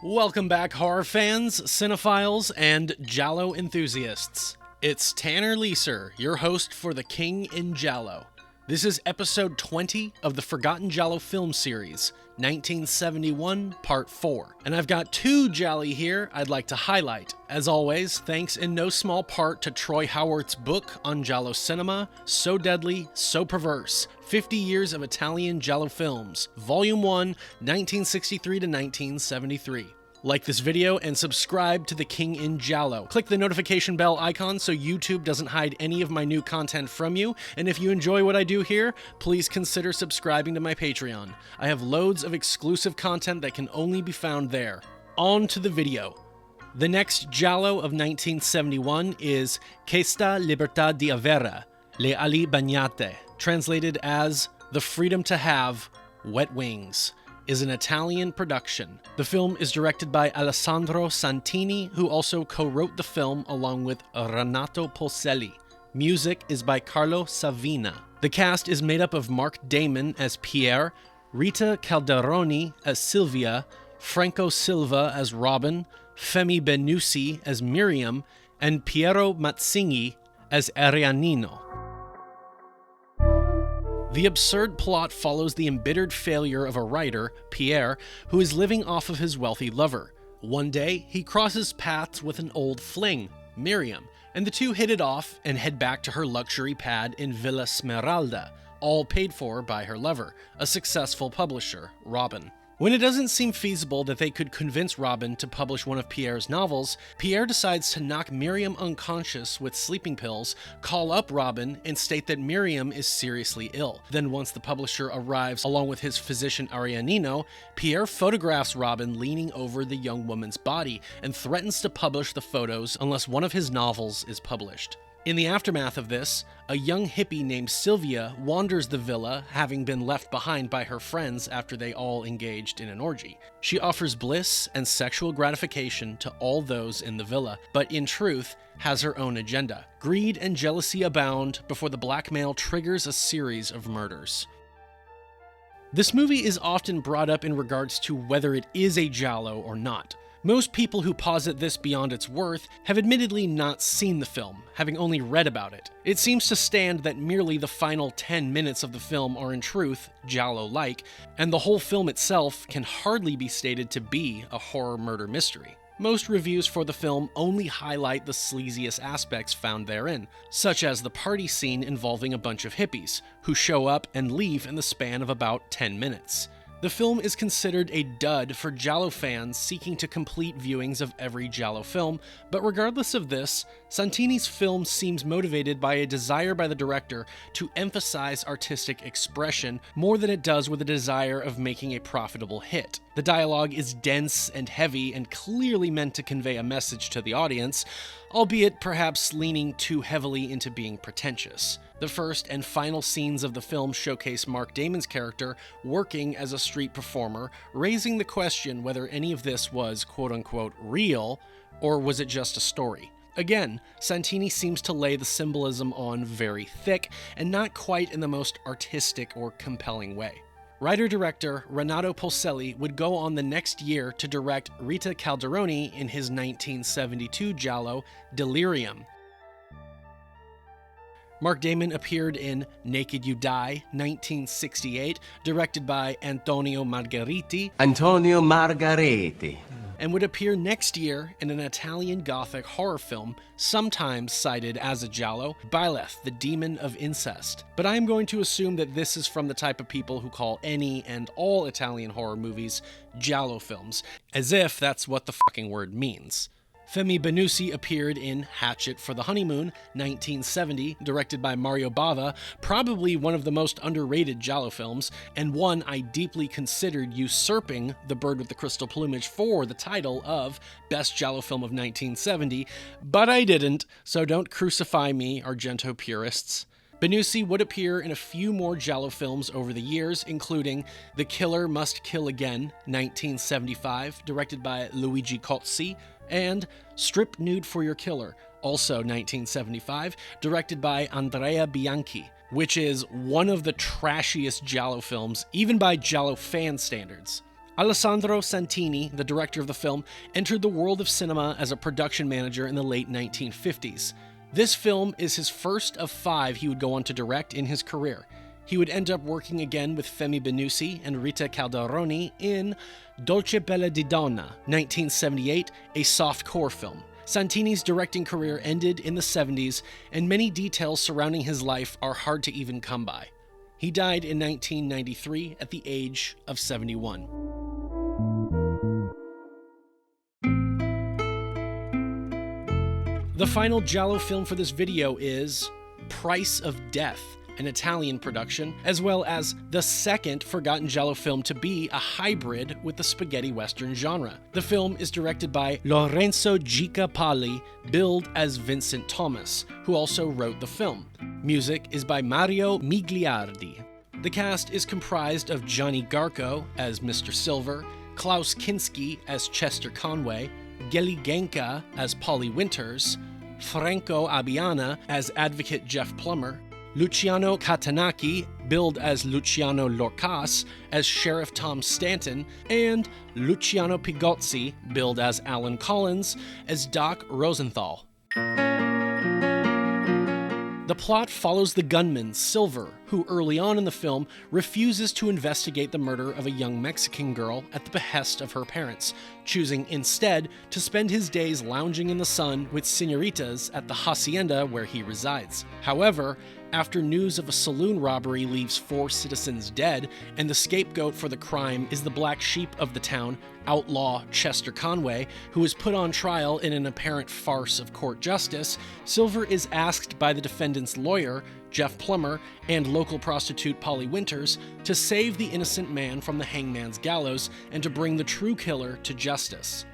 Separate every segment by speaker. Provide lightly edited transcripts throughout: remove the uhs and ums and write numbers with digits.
Speaker 1: Welcome back, horror fans, cinephiles, and Giallo enthusiasts. It's Tanner Leeser, your host for The King in Giallo. This is episode 20 of the Forgotten Giallo film series, 1971, Part 4. And I've got two gialli here I'd like to highlight. As always, thanks in no small part to Troy Howarth's book on Giallo cinema, So Deadly, So Perverse, 50 Years of Italian Giallo Films, Volume 1, 1963 to 1973. Like this video and subscribe to The King in Giallo. Click the notification bell icon so YouTube doesn't hide any of my new content from you. And if you enjoy what I do here, please consider subscribing to my Patreon. I have loads of exclusive content that can only be found there. On to the video. The next Giallo of 1971 is Questa libertà di avere, le ali bagnate, translated as The Freedom to Have Wet Wings, is an Italian production. The film is directed by Alessandro Santini, who also co-wrote the film along with Renato Polselli. Music is by Carlo Savina. The cast is made up of Mark Damon as Pierre, Rita Calderoni as Silvia, Franco Silva as Robin, Femi Benussi as Miriam, and Piero Mazzinghi as Arianino. The absurd plot follows the embittered failure of a writer, Pierre, who is living off of his wealthy lover. One day, he crosses paths with an old fling, Miriam, and the two hit it off and head back to her luxury pad in Villa Smeralda, all paid for by her lover, a successful publisher, Robin. When it doesn't seem feasible that they could convince Robin to publish one of Pierre's novels, Pierre decides to knock Miriam unconscious with sleeping pills, call up Robin, and state that Miriam is seriously ill. Then once the publisher arrives along with his physician Arianino, Pierre photographs Robin leaning over the young woman's body and threatens to publish the photos unless one of his novels is published. In the aftermath of this, a young hippie named Sylvia wanders the villa, having been left behind by her friends after they all engaged in an orgy. She offers bliss and sexual gratification to all those in the villa, but in truth, has her own agenda. Greed and jealousy abound before the blackmail triggers a series of murders. This movie is often brought up in regards to whether it is a giallo or not. Most people who posit this beyond its worth have admittedly not seen the film, having only read about it. It seems to stand that merely the final 10 minutes of the film are in truth giallo-like, and the whole film itself can hardly be stated to be a horror murder mystery. Most reviews for the film only highlight the sleaziest aspects found therein, such as the party scene involving a bunch of hippies, who show up and leave in the span of about 10 minutes. The film is considered a dud for Giallo fans seeking to complete viewings of every Giallo film, but regardless of this, Santini's film seems motivated by a desire by the director to emphasize artistic expression more than it does with a desire of making a profitable hit. The dialogue is dense and heavy and clearly meant to convey a message to the audience, albeit perhaps leaning too heavily into being pretentious. The first and final scenes of the film showcase Mark Damon's character working as a street performer, raising the question whether any of this was quote-unquote real, or was it just a story. Again, Santini seems to lay the symbolism on very thick, and not quite in the most artistic or compelling way. Writer-director Renato Polselli would go on the next year to direct Rita Calderoni in his 1972 giallo, Delirium. Mark Damon appeared in Naked You Die, 1968, directed by Antonio Margheriti, and would appear next year in an Italian Gothic horror film, sometimes cited as a giallo, Byleth, the Demon of Incest. But I am going to assume that this is from the type of people who call any and all Italian horror movies giallo films, as if that's what the fucking word means. Femi Benussi appeared in Hatchet for the Honeymoon, 1970, directed by Mario Bava, probably one of the most underrated giallo films, and one I deeply considered usurping The Bird with the Crystal Plumage for the title of Best Giallo Film of 1970, but I didn't, so don't crucify me, Argento purists. Benussi would appear in a few more giallo films over the years, including The Killer Must Kill Again, 1975, directed by Luigi Cozzi, and Strip Nude for Your Killer, also 1975, directed by Andrea Bianchi, which is one of the trashiest giallo films, even by giallo fan standards. Alessandro Santini, the director of the film, entered the world of cinema as a production manager in the late 1950s. This film is his first of 5 he would go on to direct in his career. He would end up working again with Femi Benusi and Rita Calderoni in Dolce Bella di Donna, 1978, a soft-core film. Santini's directing career ended in the 70s, and many details surrounding his life are hard to even come by. He died in 1993 at the age of 71. The final Giallo film for this video is Price of Death, an Italian production, as well as the second forgotten Giallo film to be a hybrid with the spaghetti western genre. The film is directed by Lorenzo Gica-Palli, billed as Vincent Thomas, who also wrote the film. Music is by Mario Migliardi. The cast is comprised of Gianni Garco as Mr. Silver, Klaus Kinski as Chester Conway, Geli Genka as Polly Winters, Franco Abbiana as Advocate Jeff Plummer, Luciano Catanacci, billed as Luciano Lorcas, as Sheriff Tom Stanton, and Luciano Pigozzi, billed as Alan Collins, as Doc Rosenthal. The plot follows the gunman, Silver, who early on in the film refuses to investigate the murder of a young Mexican girl at the behest of her parents, choosing instead to spend his days lounging in the sun with señoritas at the hacienda where he resides. However, after news of a saloon robbery leaves 4 citizens dead, and the scapegoat for the crime is the black sheep of the town, outlaw Chester Conway, who is put on trial in an apparent farce of court justice, Silver is asked by the defendant's lawyer, Jeff Plummer, and local prostitute Polly Winters to save the innocent man from the hangman's gallows and to bring the true killer to justice.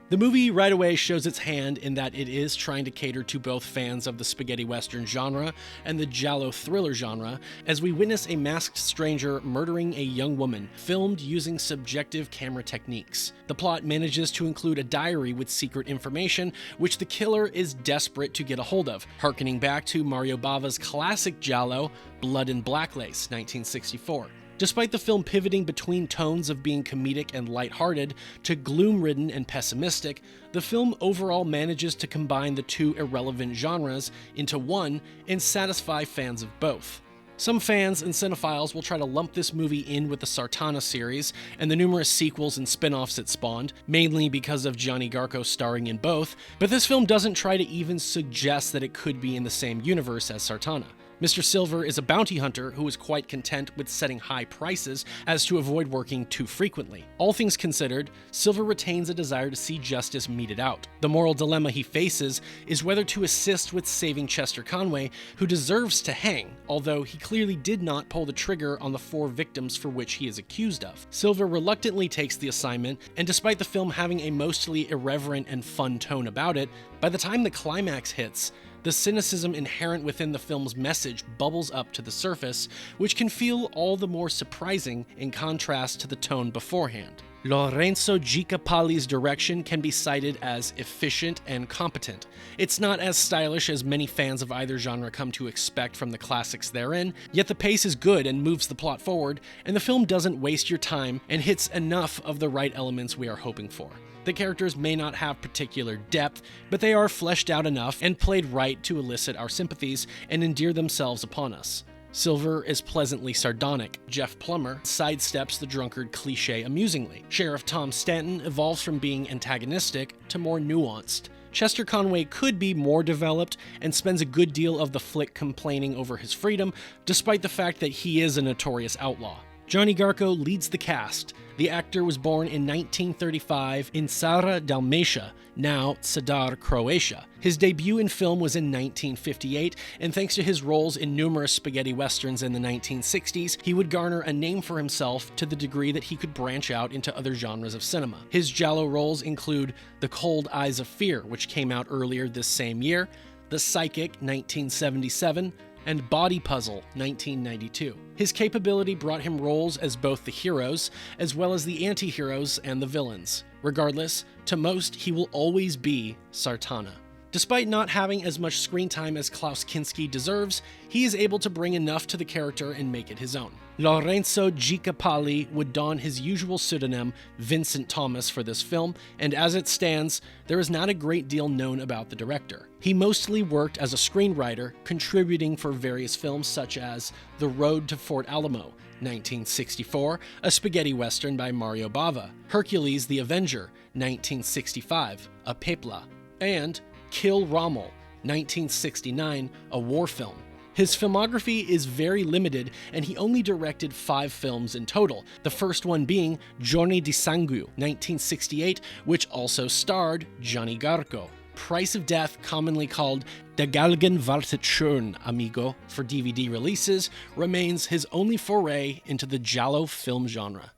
Speaker 1: The movie right away shows its hand in that it is trying to cater to both fans of the spaghetti western genre and the giallo thriller genre, as we witness a masked stranger murdering a young woman, filmed using subjective camera techniques. The plot manages to include a diary with secret information, which the killer is desperate to get a hold of, harkening back to Mario Bava's classic giallo, Blood and Blacklace, 1964. Despite the film pivoting between tones of being comedic and lighthearted to gloom-ridden and pessimistic, the film overall manages to combine the two irrelevant genres into one and satisfy fans of both. Some fans and cinephiles will try to lump this movie in with the Sartana series and the numerous sequels and spin-offs it spawned, mainly because of Gianni Garco starring in both, but this film doesn't try to even suggest that it could be in the same universe as Sartana. Mr. Silver is a bounty hunter who is quite content with setting high prices as to avoid working too frequently. All things considered, Silver retains a desire to see justice meted out. The moral dilemma he faces is whether to assist with saving Chester Conway, who deserves to hang, although he clearly did not pull the trigger on the 4 victims for which he is accused of. Silver reluctantly takes the assignment, and despite the film having a mostly irreverent and fun tone about it, by the time the climax hits, the cynicism inherent within the film's message bubbles up to the surface, which can feel all the more surprising in contrast to the tone beforehand. Lorenzo Gica-Palli's direction can be cited as efficient and competent. It's not as stylish as many fans of either genre come to expect from the classics therein, yet the pace is good and moves the plot forward, and the film doesn't waste your time and hits enough of the right elements we are hoping for. The characters may not have particular depth, but they are fleshed out enough and played right to elicit our sympathies and endear themselves upon us. Silver is pleasantly sardonic. Jeff Plummer sidesteps the drunkard cliché amusingly. Sheriff Tom Stanton evolves from being antagonistic to more nuanced. Chester Conway could be more developed and spends a good deal of the flick complaining over his freedom, despite the fact that he is a notorious outlaw. Gianni Garco leads the cast. The actor was born in 1935 in Sara, Dalmatia, now Zadar, Croatia. His debut in film was in 1958, and thanks to his roles in numerous spaghetti westerns in the 1960s, he would garner a name for himself to the degree that he could branch out into other genres of cinema. His giallo roles include The Cold Eyes of Fear, which came out earlier this same year, The Psychic, 1977, and Body Puzzle, 1992. His capability brought him roles as both the heroes, as well as the anti-heroes and the villains. Regardless, to most, he will always be Sartana. Despite not having as much screen time as Klaus Kinski deserves, he is able to bring enough to the character and make it his own. Lorenzo Giacopali would don his usual pseudonym, Vincent Thomas, for this film, and as it stands, there is not a great deal known about the director. He mostly worked as a screenwriter, contributing for various films such as The Road to Fort Alamo, 1964, a spaghetti western by Mario Bava, Hercules the Avenger, 1965, a pepla, and Kill Rommel, 1969, a war film. His filmography is very limited, and he only directed 5 films in total, the first one being Giorni di Sangue, 1968, which also starred Gianni Garco. Price of Death, commonly called Der Galgen wartet schön, amigo, for DVD releases, remains his only foray into the giallo film genre.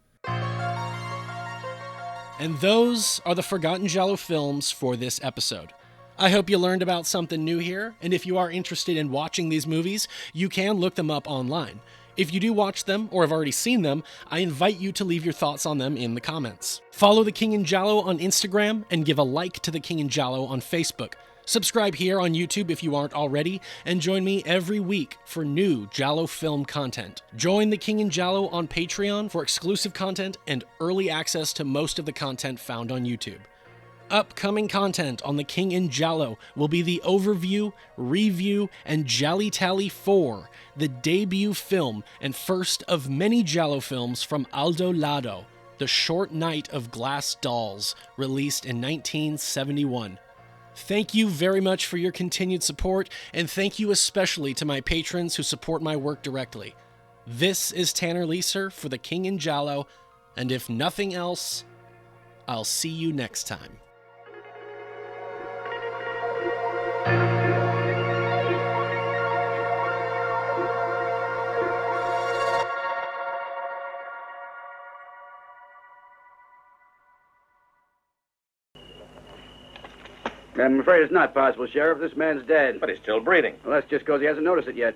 Speaker 1: And those are the forgotten giallo films for this episode. I hope you learned about something new here, and if you are interested in watching these movies, you can look them up online. If you do watch them, or have already seen them, I invite you to leave your thoughts on them in the comments. Follow The King in Giallo on Instagram, and give a like to The King in Giallo on Facebook. Subscribe here on YouTube if you aren't already, and join me every week for new giallo film content. Join The King in Giallo on Patreon for exclusive content and early access to most of the content found on YouTube. Upcoming content on The King in Giallo will be the overview, review, and giallitally 4, the debut film and first of many giallo films from Aldo Lado, The Short Night of Glass Dolls, released in 1971. Thank you very much for your continued support, and thank you especially to my patrons who support my work directly. This is Tanner Leeser for The King in Giallo, and if nothing else, I'll see you next time.
Speaker 2: I'm afraid it's not possible, Sheriff. This man's dead.
Speaker 3: But he's still breathing.
Speaker 2: Well, that's just because he hasn't noticed it yet.